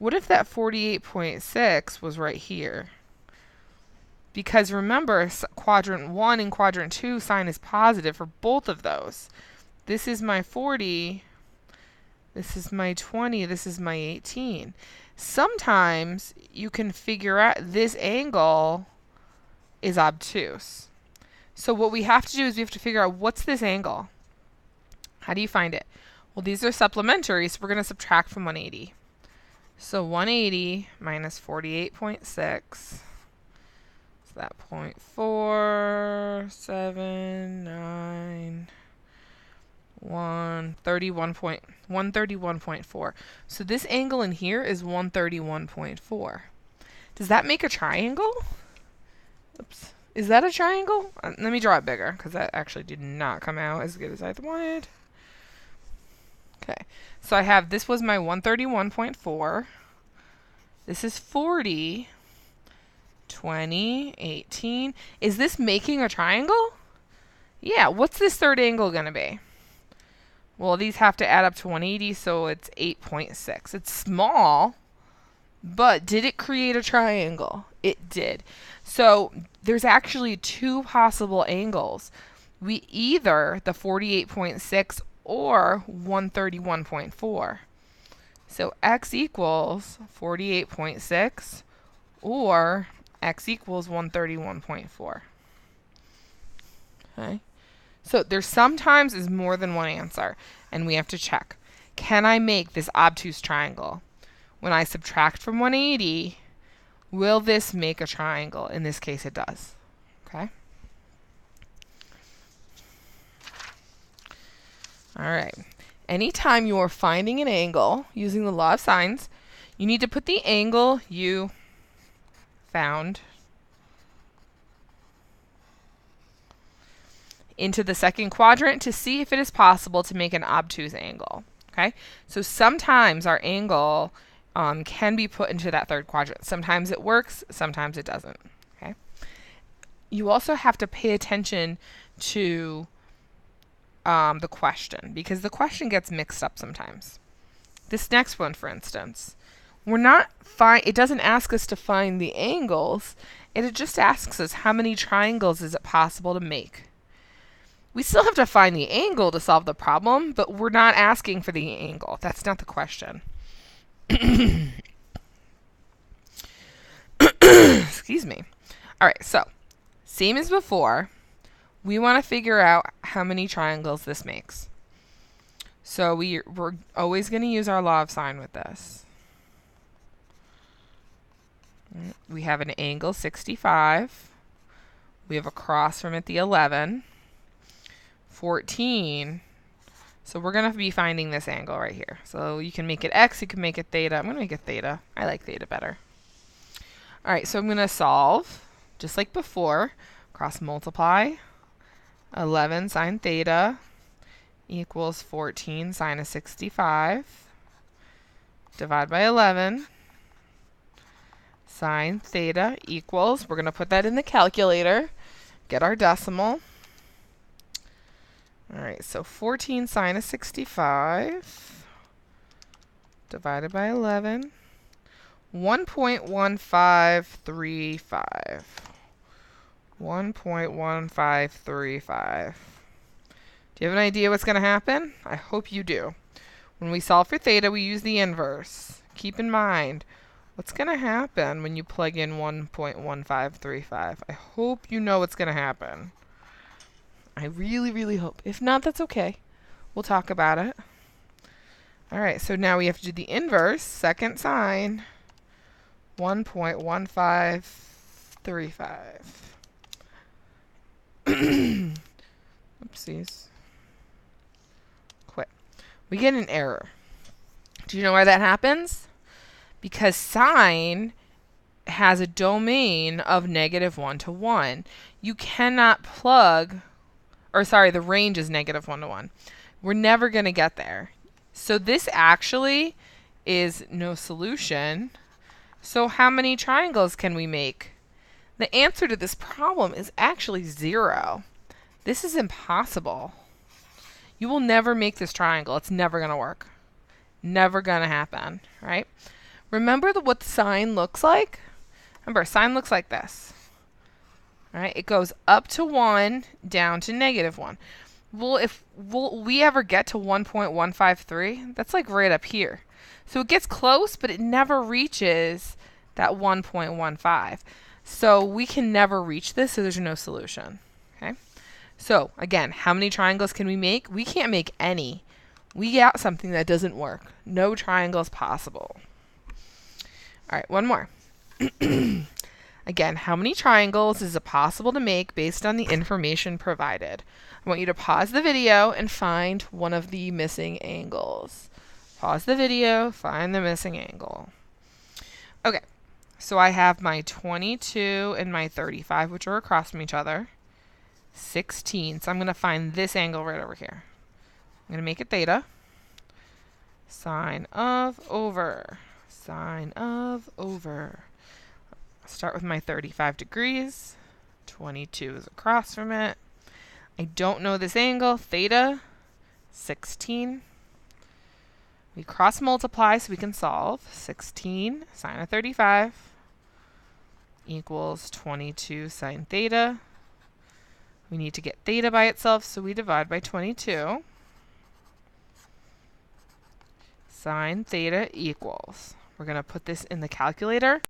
What if that 48.6 was right here? Because remember, quadrant 1 and quadrant 2 sine is positive for both of those. This is my 40. This is my 20. This is my 18. Sometimes you can figure out this angle is obtuse. So what we have to do is we have to figure out what's this angle. How do you find it? Well, these are supplementary, so we're going to subtract from 180. So 180 minus 48.6. So that 0.479 131.4. So this angle in here is 131.4. Does that make a triangle? Oops. Is that a triangle? Let me draw it bigger, because that actually did not come out as good as I wanted. Okay, so I have, this was my 131.4. This is 40, 20, 18. Is this making a triangle? Yeah, what's this third angle going to be? Well, these have to add up to 180, so it's 8.6. It's small, but did it create a triangle? It did. So there's actually two possible angles. We either the 48.6 or 131.4. So x equals 48.6 or x equals 131.4. Okay. So there sometimes is more than one answer, and we have to check. Can I make this obtuse triangle? When I subtract from 180, will this make a triangle? In this case, it does. Okay. All right. Anytime you are finding an angle using the law of sines, you need to put the angle you found into the second quadrant to see if it is possible to make an obtuse angle. Okay, so sometimes our angle can be put into that third quadrant. Sometimes it works, sometimes it doesn't. Okay, you also have to pay attention to the question, because the question gets mixed up sometimes. This next one, for instance, it doesn't ask us to find the angles. It just asks us how many triangles is it possible to make. We still have to find the angle to solve the problem, but we're not asking for the angle. That's not the question. Excuse me. All right, so same as before, we want to figure out how many triangles this makes. So we're always going to use our law of sine with this. We have an angle 65. We have across from it the 11. 14. So we're going to be finding this angle right here. So you can make it x, you can make it theta. I'm going to make it theta. I like theta better. All right, so I'm going to solve, just like before, cross multiply. 11 sine theta equals 14 sine of 65. Divide by 11. Sine theta equals, we're going to put that in the calculator, get our decimal. All right, so 14 sine of 65 divided by 11, 1.1535. 1.1535. Do you have an idea what's going to happen? I hope you do. When we solve for theta, we use the inverse. Keep in mind, what's going to happen when you plug in 1.1535? I hope you know what's going to happen. I really, really hope. If not, that's okay. We'll talk about it. All right, so now we have to do the inverse, second sine, 1.1535. Oopsies. Quit. We get an error. Do you know why that happens? Because sine has a domain of -1 to 1. You cannot plug, or sorry, the range is -1 to 1. We're never going to get there. So this actually is no solution. So how many triangles can we make? The answer to this problem is actually 0. This is impossible. You will never make this triangle. It's never going to work. Never going to happen, right? Remember what the sine looks like? Remember, sine looks like this. All right, it goes up to 1, down to -1. Well, if we ever get to 1.153, that's like right up here. So it gets close, but it never reaches that 1.15. So we can never reach this, so there's no solution. Okay. So again, how many triangles can we make? We can't make any. We got something that doesn't work. No triangles possible. All right, one more. Again, how many triangles is it possible to make based on the information provided? I want you to pause the video and find one of the missing angles. Pause the video, find the missing angle. Okay, so I have my 22 and my 35, which are across from each other. 16. So I'm going to find this angle right over here. I'm going to make it theta. Sine of over. Sine of over. Start with my 35 degrees. 22 is across from it. I don't know this angle, theta, 16. We cross multiply so we can solve. 16 sine of 35 equals 22 sine theta. We need to get theta by itself, so we divide by 22. Sine theta equals, we're going to put this in the calculator.